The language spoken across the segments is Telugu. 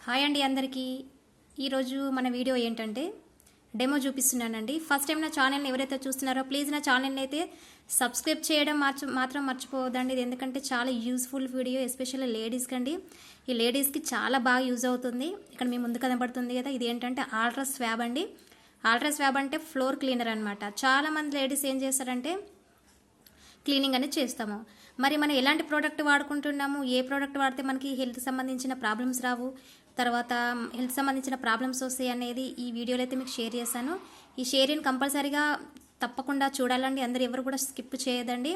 హాయ్ అండి అందరికీ. ఈరోజు మన వీడియో ఏంటంటే డెమో చూపిస్తున్నానండి. ఫస్ట్ టైం నా ఛానల్ని ఎవరైతే చూస్తున్నారో ప్లీజ్ నా ఛానల్ని అయితే సబ్స్క్రైబ్ చేయడం మాత్రం మర్చిపోవద్దండి. ఇది ఎందుకంటే చాలా యూస్ఫుల్ వీడియో, ఎస్పెషల్లీ లేడీస్కి అండి. ఈ లేడీస్కి చాలా బాగా యూజ్ అవుతుంది. ఇక్కడ మీ ముందు కనబడుతుంది కదా, ఇది ఏంటంటే ఆల్ట్రా స్వాబ్ అండి. ఆల్ట్రా స్వాబ్ అంటే ఫ్లోర్ క్లీనర్ అనమాట. చాలామంది లేడీస్ ఏం చేస్తారంటే క్లీనింగ్ అనేది చేస్తాము. మరి మనం ఎలాంటి ప్రోడక్ట్ వాడుకుంటున్నాము, ఏ ప్రోడక్ట్ వాడితే మనకి హెల్త్ సంబంధించిన ప్రాబ్లమ్స్ రావు, తర్వాత హెల్త్ సంబంధించిన ప్రాబ్లమ్స్ వస్తాయి అనేది ఈ వీడియోలో అయితే మీకు షేర్ చేశాను. ఈ షేరింగ్ కంపల్సరీగా తప్పకుండా చూడాలండి. అందరూ ఎవరు కూడా స్కిప్ చేయదండి.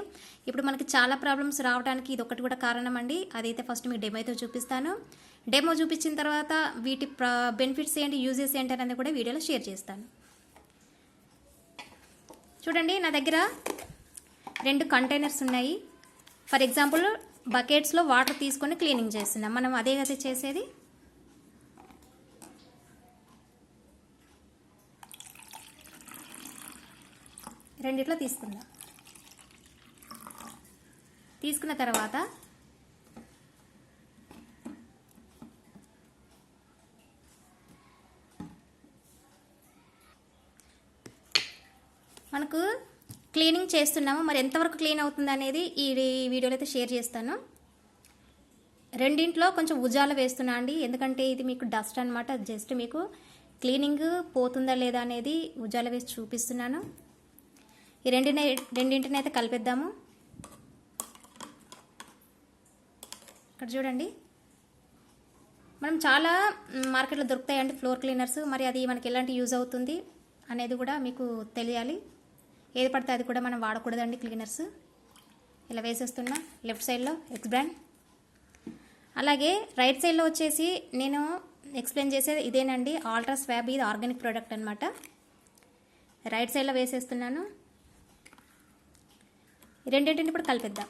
ఇప్పుడు మనకి చాలా ప్రాబ్లమ్స్ రావడానికి ఇది ఒకటి కూడా కారణం అండి. అదైతే ఫస్ట్ మీకు డెమో అయితే చూపిస్తాను. డెమో చూపించిన తర్వాత వీటి బెనిఫిట్స్ ఏంటి, యూజెస్ ఏంటి అనేది కూడా వీడియోలో షేర్ చేస్తాను. చూడండి, నా దగ్గర 2 కంటైనర్స్ ఉన్నాయి. ఫర్ ఎగ్జాంపుల్ బకెట్స్లో వాటర్ తీసుకొని క్లీనింగ్ చేస్తున్నాం. మనం అదే కదా చేసేది. రెండిట్లో తీసుకుందాం. తీసుకున్న తర్వాత మనకు క్లీనింగ్ చేస్తున్నాము, మరి ఎంతవరకు క్లీన్ అవుతుంది అనేది ఈ వీడియోలో అయితే షేర్ చేస్తాను. రెండింట్లో కొంచెం ఉజాల వేస్తున్నా అండి, ఎందుకంటే ఇది మీకు డస్ట్ అనమాట. జస్ట్ మీకు క్లీనింగ్ పోతుందా లేదా అనేది ఉజాల వేసి చూపిస్తున్నాను. ఈ రెండింటిని అయితే కలిపేద్దాము. ఇక్కడ చూడండి, మనం చాలా మార్కెట్లో దొరుకుతాయండి ఫ్లోర్ క్లీనర్స్. మరి అది మనకి ఎలాంటి యూజ్ అవుతుంది అనేది కూడా మీకు తెలియాలి. ఏది పడితే అది కూడా మనం వాడకూడదండి క్లీనర్స్. ఇలా వేసేస్తున్నా లెఫ్ట్ సైడ్లో ఎక్స్ బ్రాండ్. అలాగే రైట్ సైడ్లో వచ్చేసి నేను ఎక్స్ప్లెయిన్ చేసేది ఇదేనండి, ఆల్ట్రా స్వాబ్. ఇది ఆర్గానిక్ ప్రోడక్ట్ అనమాట. రైట్ సైడ్లో వేసేస్తున్నాను. రెండింటిని ఇప్పుడు కలిపేద్దాం.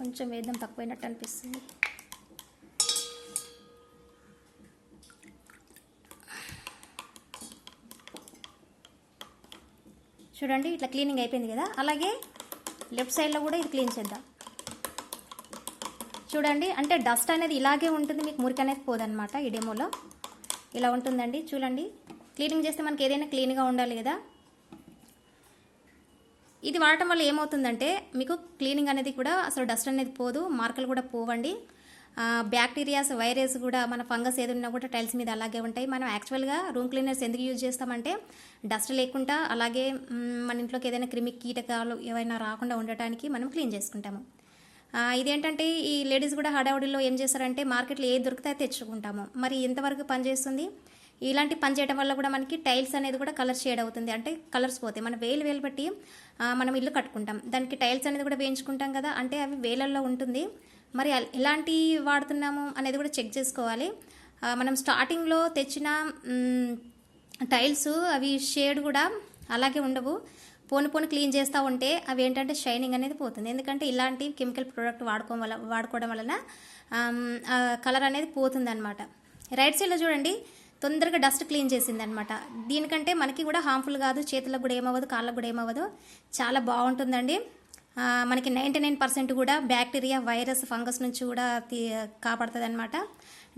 కొంచెం వేద్దాం, తక్కువైనట్టు అనిపిస్తుంది. చూడండి, ఇట్లా క్లీనింగ్ అయిపోయింది కదా. అలాగే లెఫ్ట్ సైడ్లో కూడా ఇది క్లీన్ చేద్దాం. చూడండి, అంటే డస్ట్ అనేది ఇలాగే ఉంటుంది, మీకు మురికి అనేది పోదన్నమాట. ఈ డెమోలో ఇలా ఉంటుందండి. చూడండి, క్లీనింగ్ చేస్తే మనకి ఏదైనా క్లీన్గా ఉండాలి కదా. ఇది వాడటం వల్ల ఏమవుతుందంటే మీకు క్లీనింగ్ అనేది కూడా అసలు డస్ట్ అనేది పోదు, మార్కలు కూడా పోవండి. బ్యాక్టీరియాస్, వైరస్ కూడా, మన ఫంగస్ ఏది ఉన్నా కూడా టైల్స్ మీద అలాగే ఉంటాయి. మనం యాక్చువల్గా రూమ్ క్లీనర్స్ ఎందుకు యూజ్ చేస్తామంటే డస్ట్ లేకుండా, అలాగే మన ఇంట్లోకి ఏదైనా క్రిమి కీటకాలు ఏవైనా రాకుండా ఉండటానికి మనం క్లీన్ చేసుకుంటాము. ఇదేంటంటే ఈ లేడీస్ కూడా హడావుడిలో ఏం చేస్తారంటే మార్కెట్లో ఏది దొరికితే తెచ్చుకుంటాము. మరి ఎంతవరకు పనిచేస్తుంది? ఇలాంటి పని చేయడం వల్ల కూడా మనకి టైల్స్ అనేది కూడా కలర్ షేడ్ అవుతుంది, అంటే కలర్స్ పోతాయి. మనం వేలు బట్టి మనం ఇల్లు కట్టుకుంటాం, దానికి టైల్స్ అనేది కూడా వేయించుకుంటాం కదా, అంటే అవి వేలల్లో ఉంటుంది. మరి ఎలాంటి వాడుతున్నాము అనేది కూడా చెక్ చేసుకోవాలి. మనం స్టార్టింగ్లో తెచ్చిన టైల్స్ అవి షేడ్ కూడా అలాగే ఉండవు. పోను క్లీన్ చేస్తూ ఉంటే అవి ఏంటంటే షైనింగ్ అనేది పోతుంది. ఎందుకంటే ఇలాంటి కెమికల్ ప్రోడక్ట్ వాడుకోవడం వలన కలర్ అనేది పోతుంది అనమాట. రైట్ సైడ్లో చూడండి, తొందరగా డస్ట్ క్లీన్ చేసింది అనమాట. దీనికంటే మనకి కూడా హార్మ్ఫుల్ కాదు, చేతులకు కూడా ఏమవ్వదు, కాళ్ళకు కూడా ఏమవ్వదు. చాలా బాగుంటుందండి. మనకి 99% కూడా బ్యాక్టీరియా, వైరస్, ఫంగస్ నుంచి కూడా కాపాడుతుంది అనమాట.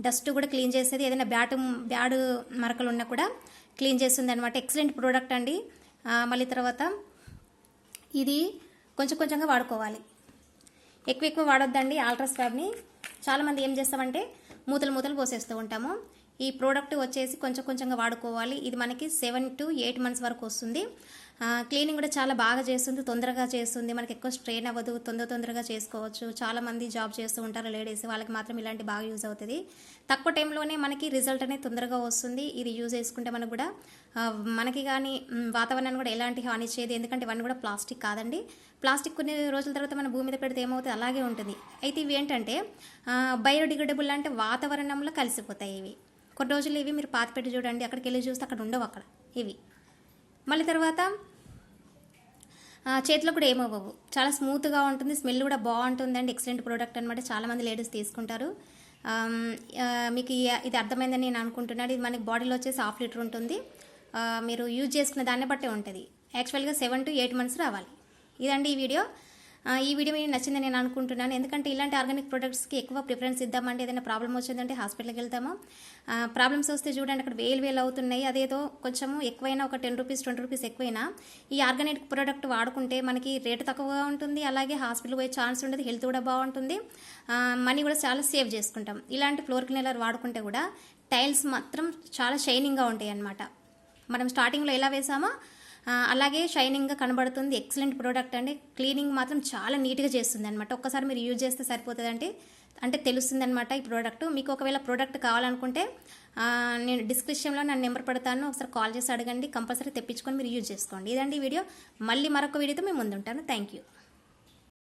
డస్ట్ కూడా క్లీన్ చేసేది, ఏదైనా బ్యాడ్ మరకలు ఉన్నా కూడా క్లీన్ చేస్తుంది అనమాట. ఎక్సలెంట్ ప్రోడక్ట్ అండి. మళ్ళీ తర్వాత ఇది కొంచెంగా వాడుకోవాలి, ఎక్కువ వాడొద్దండి ఆల్ట్రా స్వాబ్ని. చాలామంది ఏం చేస్తామంటే మూతలు పోసేస్తూ ఉంటాము. ఈ ప్రోడక్ట్ వచ్చేసి కొంచెంగా వాడుకోవాలి. ఇది మనకి 7 to 8 months వరకు వస్తుంది. క్లీనింగ్ కూడా చాలా బాగా చేస్తుంది, తొందరగా చేస్తుంది, మనకి ఎక్కువ స్ట్రెయిన్ అవ్వదు, తొందరగా చేసుకోవచ్చు. చాలామంది జాబ్ చేస్తూ ఉంటారు లేడీస్, వాళ్ళకి మాత్రం ఇలాంటి బాగా యూజ్ అవుతుంది. తక్కువ టైంలోనే మనకి రిజల్ట్ అనేది తొందరగా వస్తుంది. ఇది యూజ్ చేసుకుంటే మనకు కూడా మనకి కానీ వాతావరణాన్ని కూడా ఎలాంటి హాని చేయదు. ఎందుకంటే ఇవన్నీ కూడా ప్లాస్టిక్ కాదండి. ప్లాస్టిక్ కొన్ని రోజుల తర్వాత మన భూమి మీద పెడితే ఏమవుతుంది, అలాగే ఉంటుంది. అయితే ఇవి ఏంటంటే బయోడిగ్రేడబుల్, అంటే వాతావరణంలో కలిసిపోతాయి ఇవి. కొన్ని రోజులు ఇవి మీరు పాతిపెట్టి చూడండి, అక్కడికి వెళ్ళి చూస్తే అక్కడ ఉండవు అక్కడ ఇవి. మళ్ళీ తర్వాత చేతిలో కూడా ఏమవ్వవు, చాలా స్మూత్గా ఉంటుంది, స్మెల్ కూడా బాగుంటుందండి. ఎక్సలెంట్ ప్రోడక్ట్ అనమాట. చాలామంది లేడీస్ తీసుకుంటారు. మీకు ఇది అర్థమైందని నేను అనుకుంటున్నాను. ఇది మనకి బాడీలో వచ్చేసి 1/2 లీటర్ ఉంటుంది. మీరు యూజ్ చేసుకున్న దాన్ని బట్టే ఉంటుంది. యాక్చువల్గా 7 to 8 months రావాలి. ఇదండి ఈ వీడియో. ఈ వీడియో మీకు నచ్చిందని నేను అనుకుంటున్నాను. ఎందుకంటే ఇలాంటి ఆర్గానిక్ ప్రొడక్ట్స్కి ఎక్కువ ప్రిఫరెన్స్ ఇద్దామంటే ఏదైనా ప్రాబ్లం వచ్చిందంటే హాస్పిటల్కి వెళ్తాము. ప్రాబ్లమ్స్ వస్తే చూడండి అక్కడ వేలు అవుతున్నాయి. అదేదో కొంచెము ఎక్కువైనా ఒక 10 రూపీస్ 20 రూపీస్ ఎక్కువైనా ఈ ఆర్గానిక్ ప్రోడక్ట్ వాడుకుంటే మనకి రేటు తక్కువగా ఉంటుంది. అలాగే హాస్పిటల్ పోయే ఛాన్స్ ఉండదు. హెల్త్ కూడా బాగుంటుంది. మనీ కూడా చాలా సేవ్ చేసుకుంటాం. ఇలాంటి ఫ్లోర్ క్లీనర్ వాడుకుంటే కూడా టైల్స్ మాత్రం చాలా షైనింగ్గా ఉంటాయి అన్నమాట. మనం స్టార్టింగ్లో ఎలా వేసామో అలాగే షైనింగ్గా కనబడుతుంది. ఎక్సలెంట్ ప్రోడక్ట్ అండి. క్లీనింగ్ మాత్రం చాలా నీట్గా చేస్తుంది అనమాట. ఒక్కసారి మీరు యూజ్ చేస్తే సరిపోతుంది అంటే తెలుస్తుంది అనమాట ఈ ప్రోడక్ట్. మీకు ఒకవేళ ప్రోడక్ట్ కావాలనుకుంటే నేను డిస్క్రిప్షన్లో నా నెంబర్ పెడతాను. ఒకసారి కాల్ చేసి అడగండి. కంపల్సరీ తెప్పించుకొని మీరు యూజ్ చేసుకోండి. ఇదండి వీడియో. మళ్ళీ మరొక వీడియోతో మేము ముందుంటాను. Thank you.